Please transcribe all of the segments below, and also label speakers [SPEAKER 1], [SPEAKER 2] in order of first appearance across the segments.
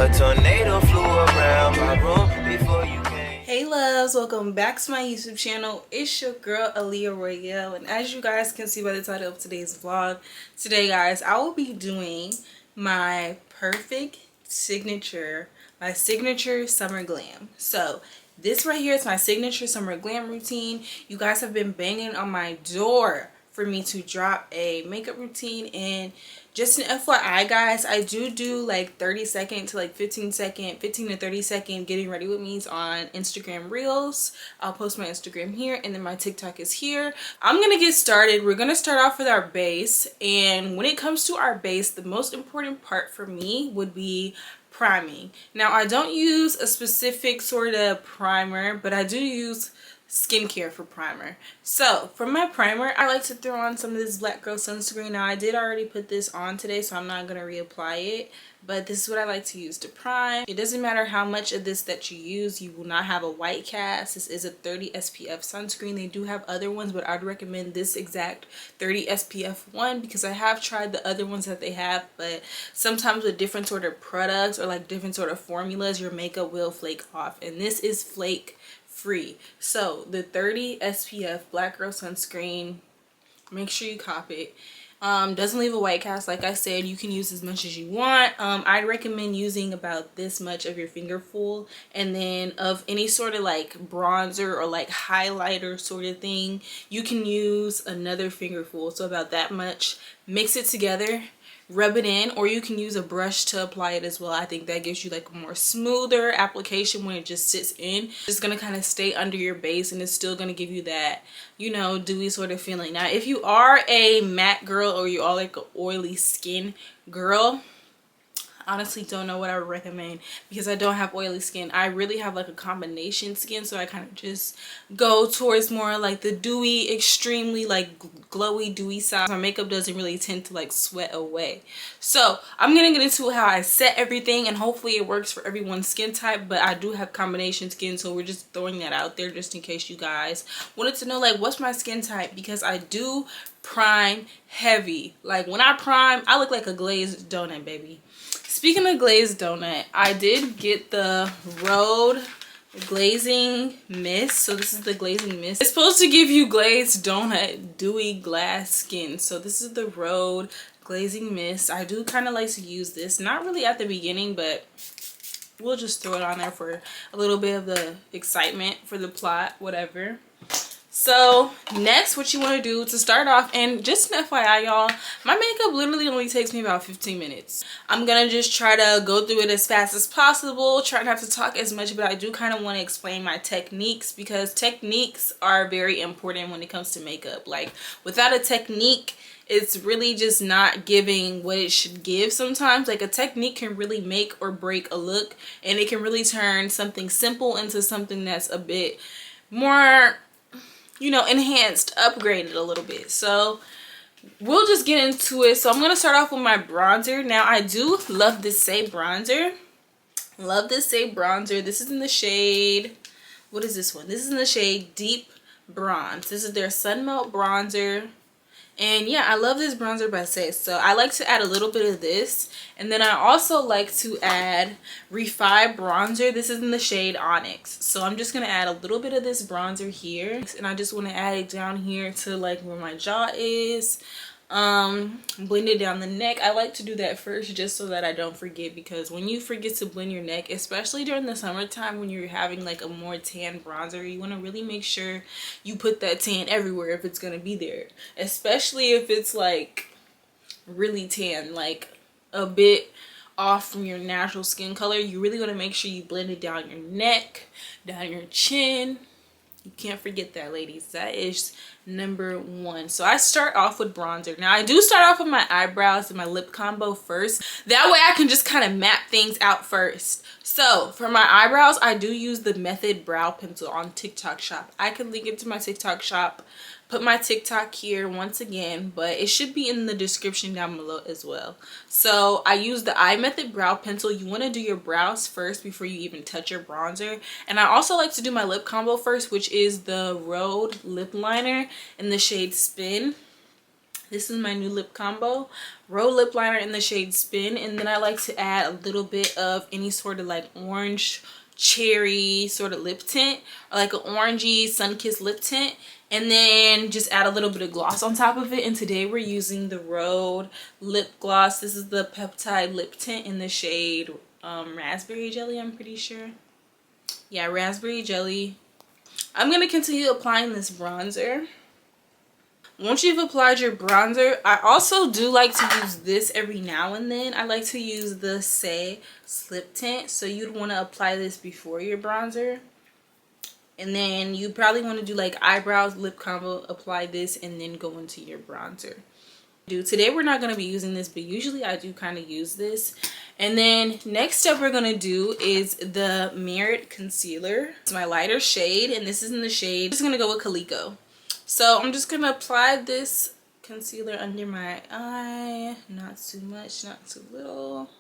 [SPEAKER 1] A tornado flew around my room before you came.
[SPEAKER 2] Hey loves, welcome back to my YouTube channel. It's your girl Aaliyah Royale, and as you guys can see by the title of today's vlog, today guys I will be doing my signature summer glam. So this right here is my signature summer glam routine. You guys have been banging on my door for me to drop a makeup routine, and just an FYI guys, I do like 30-second to like 15 to 30 second getting ready with me's on Instagram Reels. I'll post my Instagram here, and then my TikTok is here. I'm gonna get started. We're gonna start off with our base, and when it comes to our base, the most important part for me would be priming. Now I don't use a specific sort of primer, but I do use skincare for primer. So for my primer, I like to throw on some of this Black Girl sunscreen. Now I did already put this on today, so I'm not going to reapply it, but this is what I like to use to prime. It doesn't matter how much of this that you use, you will not have a white cast. This is a 30 SPF sunscreen. They do have other ones, but I'd recommend this exact 30 SPF one because I have tried the other ones that they have, but sometimes with different sort of products or like different sort of formulas, your makeup will flake off, and this is flake free. So the 30 SPF Black Girl sunscreen, make sure you cop it. Doesn't leave a white cast. Like I said, you can use as much as you want. I'd recommend using about this much of your finger full, and then of any sort of like bronzer or like highlighter sort of thing, you can use another finger full, so about that much. Mix it together, rub it in, or you can use a brush to apply it as well. I think that gives you like a more smoother application when it just sits in. It's gonna kind of stay under your base, and it's still gonna give you that, you know, dewy sort of feeling. Now if you are a matte girl or you are like an oily skin girl, honestly don't know what I would recommend because I don't have oily skin. I really have like a combination skin, so I kind of just go towards more like the dewy, extremely like glowy dewy side. My makeup doesn't really tend to like sweat away. So I'm gonna get into how I set everything, and hopefully it works for everyone's skin type, but I do have combination skin, so we're just throwing that out there just in case you guys wanted to know like what's my skin type, because I do prime heavy. Like when I prime, I look like a glazed donut, baby. Speaking of glazed donut, I did get the Rhode glazing mist. So this is the glazing mist. It's supposed to give you glazed donut dewy glass skin. So this is the Rhode glazing mist. I do kind of like to use this, not really at the beginning, but we'll just throw it on there for a little bit of the excitement for the plot, whatever. So next, what you want to do to start off, and just an FYI y'all, my makeup literally only takes me about 15 minutes. I'm gonna just try to go through it as fast as possible, try not to talk as much, but I do kind of want to explain my techniques, because techniques are very important when it comes to makeup. Like without a technique, it's really just not giving what it should give sometimes. Like a technique can really make or break a look, and it can really turn something simple into something that's a bit more, you know, enhanced, upgraded a little bit. So we'll just get into it. So I'm going to start off with my bronzer. Now I do love this Say bronzer. Love this Say bronzer. This is in the shade, what is this one? This is in the shade Deep Bronze. This is their Sun Melt bronzer. And yeah, I love this bronzer by Say. So I like to add a little bit of this. And then I also like to add Refi bronzer. This is in the shade Onyx. So I'm just going to add a little bit of this bronzer here. And I just want to add it down here to like where my jaw is. Blend it down the neck. I like to do that first just so that I don't forget, because when you forget to blend your neck, especially during the summertime when you're having like a more tan bronzer, you want to really make sure you put that tan everywhere if it's going to be there, especially if it's like really tan, like a bit off from your natural skin color. You really want to make sure you blend it down your neck, down your chin. You can't forget that, ladies. That is number one. So I start off with bronzer. Now I do start off with my eyebrows and my lip combo first. That way I can just kind of map things out first. So for my eyebrows, I do use the Method Brow Pencil on TikTok Shop. I can link it to my TikTok Shop. Put my TikTok here once again, but it should be in the description down below as well. So I use the Eye Method Brow Pencil. You want to do your brows first before you even touch your bronzer. And I also like to do my lip combo first, which is the Rhode lip liner in the shade Spin. This is my new lip combo. Roll lip liner in the shade Spin. And then I like to add a little bit of any sort of like orange cherry sort of lip tint, or like an orangey sun-kissed lip tint, and then just add a little bit of gloss on top of it. And today we're using the Rhode lip gloss. This is the peptide lip tint in the shade Raspberry Jelly, I'm pretty sure. Yeah, Raspberry Jelly. I'm going to continue applying this bronzer. Once you've applied your bronzer, I also do like to use this every now and then. I like to use the Say Slip Tint. So you'd want to apply this before your bronzer. And then you probably want to do like eyebrows, lip combo, apply this, and then go into your bronzer. Today we're not going to be using this, but usually I do kind of use this. And then next step we're going to do is the Mirrored Concealer. It's my lighter shade, and this is in the shade. I'm just going to go with Calico. So I'm just going to apply this concealer under my eye. Not too much, not too little.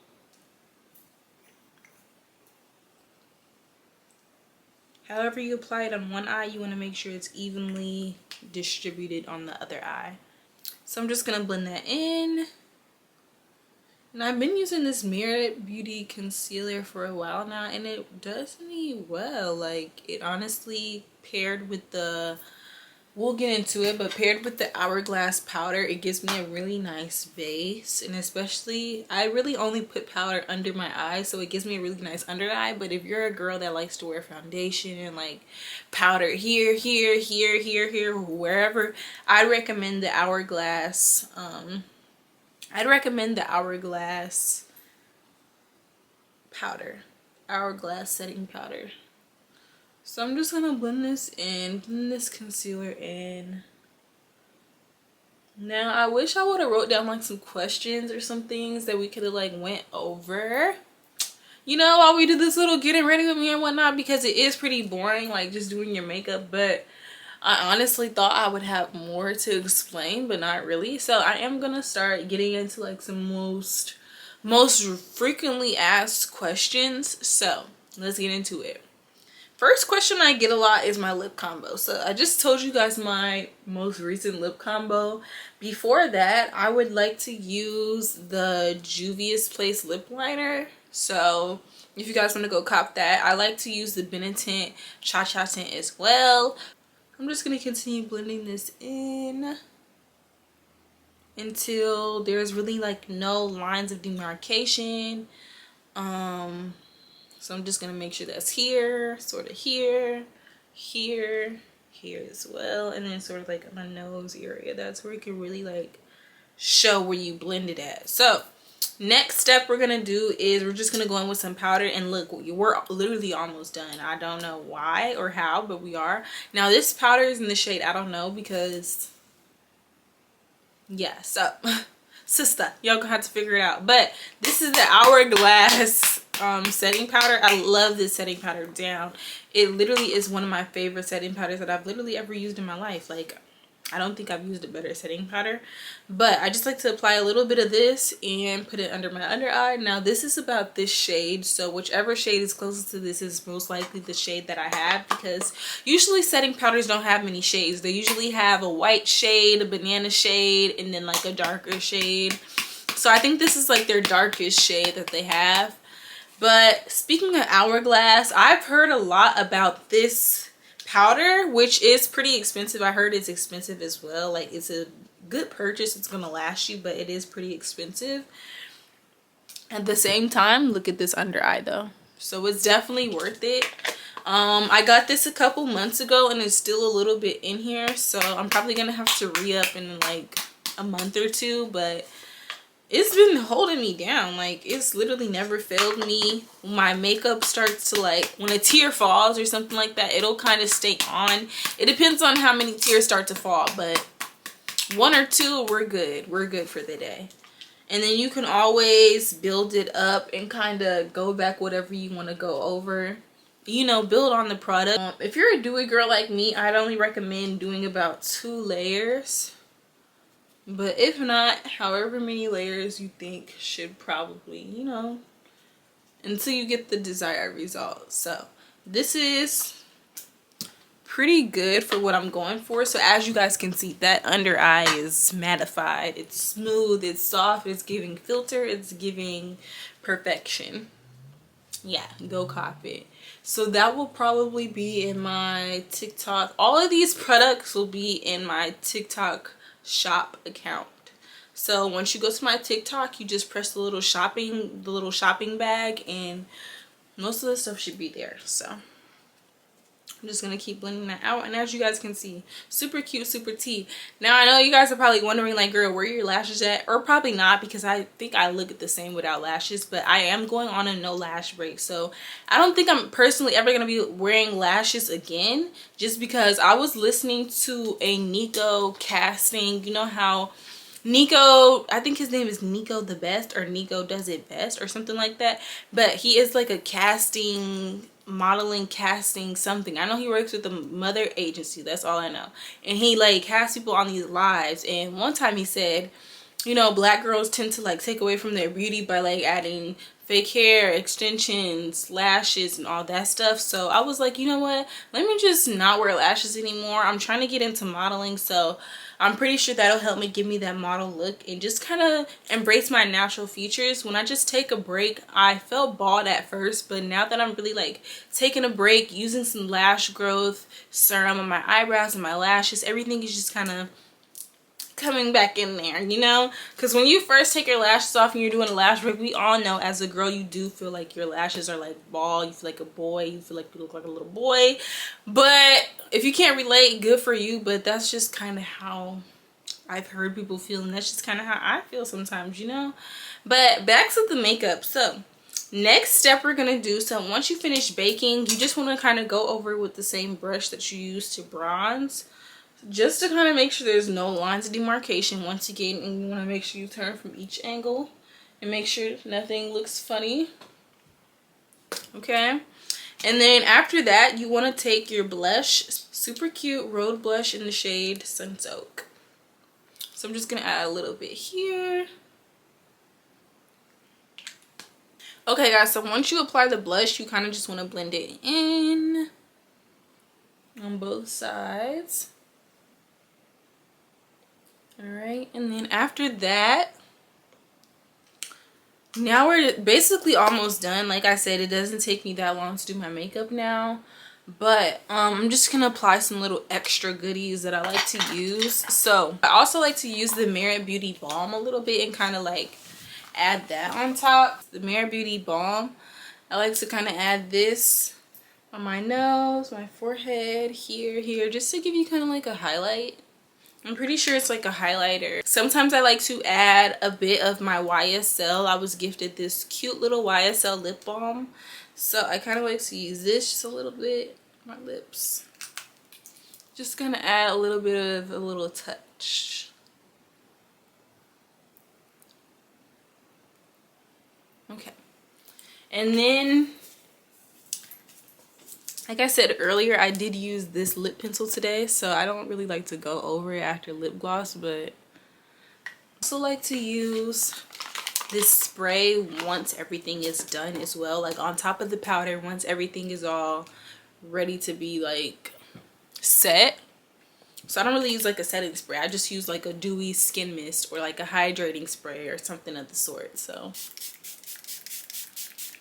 [SPEAKER 2] However you apply it on one eye, you want to make sure it's evenly distributed on the other eye. So I'm just going to blend that in. And I've been using this Mirrored Beauty Concealer for a while now, and it does me well. Like, it honestly paired with the... We'll get into it, but paired with the Hourglass powder, it gives me a really nice base. And especially, I really only put powder under my eye, so it gives me a really nice under eye. But if you're a girl that likes to wear foundation and like powder here, wherever, I'd recommend the Hourglass. I'd recommend the Hourglass powder, Hourglass setting powder. So I'm just gonna blend this in, blend this concealer in. Now I wish I would have wrote down like some questions or some things that we could have like went over, you know, while we do this little getting ready with me and whatnot, because it is pretty boring, like just doing your makeup. But I honestly thought I would have more to explain, but not really. So I am gonna start getting into like some most frequently asked questions. So let's get into it. First question I get a lot is my lip combo. So I just told you guys my most recent lip combo. Before that, I would like to use the Juvia's Place lip liner. So if you guys want to go cop that, I like to use the Benetint Cha Cha tint as well. I'm just going to continue blending this in until there's really like no lines of demarcation. So I'm just going to make sure that's here, sort of here, here, here as well. And then sort of like on my nose area. That's where you can really like show where you blend it at. So next step we're going to do is we're just going to go in with some powder. And look, we're literally almost done. I don't know why or how, but we are. Now this powder is in the shade I don't know, because yeah, so sister, y'all gonna have to figure it out. But this is the Hourglass setting powder. I love this setting powder down. It literally is one of my favorite setting powders that I've literally ever used in my life. Like, I don't think I've used a better setting powder, but I just like to apply a little bit of this and put it under my under eye. Now this is about this shade, so whichever shade is closest to this is most likely the shade that I have, because usually setting powders don't have many shades. They usually have a white shade, a banana shade, and then like a darker shade. So I think this is like their darkest shade that they have. But speaking of Hourglass, I've heard a lot about this powder, which is pretty expensive. I heard it's expensive as well. Like, it's a good purchase. It's gonna last you, but it is pretty expensive. At the same time, look at this under eye though. So it's definitely worth it. I got this a couple months ago and it's still a little bit in here. So I'm probably gonna have to re-up in like a month or two, but it's been holding me down. Like, it's literally never failed me. When my makeup starts to like, when a tear falls or something like that, it'll kind of stay on. It depends on how many tears start to fall, but one or two, we're good. We're good for the day. And then you can always build it up and kind of go back whatever you want to go over. You know, build on the product. If you're a dewy girl like me, I'd only recommend doing about 2 layers. But if not, however many layers you think should probably, you know, until you get the desired result. So this is pretty good for what I'm going for. So as you guys can see, that under eye is mattified, it's smooth, it's soft, it's giving filter, it's giving perfection. Yeah, go cop it. So that will probably be in my TikTok. All of these products will be in my TikTok shop account. So once you go to my TikTok, you just press the little shopping bag, and most of the stuff should be there. So I'm just gonna keep blending that out, and as you guys can see, super cute, super tea. Now I know you guys are probably wondering, like, girl, where are your lashes at? Or probably not, because I think I look the same without lashes, but I am going on a no lash break. So I don't think I'm personally ever gonna be wearing lashes again, just because I was listening to a Nico casting. You know how Nico, I think his name is Nico the Best, or Nico Does It Best, or something like that, but he is like a modeling casting something. I know he works with the Mother agency, that's all I know, and he like casts people on these lives. And one time he said, you know, black girls tend to like take away from their beauty by like adding fake hair, extensions, lashes, and all that stuff. So I was like, you know what, let me just not wear lashes anymore. I'm trying to get into modeling, so I'm pretty sure that'll help me give me that model look and just kind of embrace my natural features. When I just take a break, I felt bald at first, but now that I'm really like taking a break, using some lash growth serum on my eyebrows and my lashes, everything is just kind of coming back in there, you know, because when you first take your lashes off and you're doing a lash break, we all know as a girl you do feel like your lashes are like bald, you feel like a boy, you feel like you look like a little boy. But if you can't relate, good for you, but that's just kind of how I've heard people feel, and that's just kind of how I feel sometimes, you know. But back to the makeup. So next step we're gonna do, so once you finish baking, you just want to kind of go over with the same brush that you use to bronze, just to kind of make sure there's no lines of demarcation once again. And you want to make sure you turn from each angle and make sure nothing looks funny, okay? And then after that, you want to take your blush, super cute Road blush in the shade Sunsoak. So I'm just gonna add a little bit here. Okay guys, so once you apply the blush, you kind of just want to blend it in on both sides. Alright, and then after that, now we're basically almost done. Like I said, it doesn't take me that long to do my makeup now, but I'm just gonna apply some little extra goodies that I like to use. So I also like to use the Merit Beauty Balm a little bit and kind of like add that on top. The Merit Beauty Balm, I like to kind of add this on my nose, my forehead, here, just to give you kind of like a highlight. I'm pretty sure it's like a highlighter. Sometimes I like to add a bit of my YSL. I was gifted this cute little YSL lip balm, so I kind of like to use this just a little bit on my lips. Just gonna add a little bit of a little touch. Okay, and then like I said earlier, I did use this lip pencil today, so I don't really like to go over it after lip gloss, but I also like to use this spray once everything is done as well, like on top of the powder, once everything is all ready to be like set. So I don't really use like a setting spray, I just use like a dewy skin mist or like a hydrating spray or something of the sort. So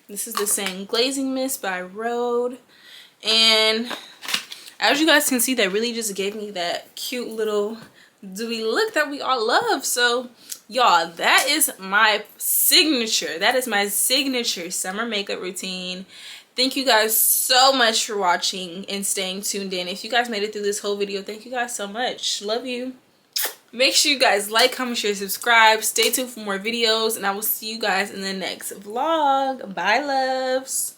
[SPEAKER 2] this is the same glazing mist by Rhode. And as you guys can see, that really just gave me that cute little dewy look that we all love. So y'all, that is my signature. That is my signature summer makeup routine. Thank you guys so much for watching and staying tuned in. If you guys made it through this whole video, thank you guys so much. Love you. Make sure you guys like, comment, share, subscribe. Stay tuned for more videos, and I will see you guys in the next vlog. Bye, loves.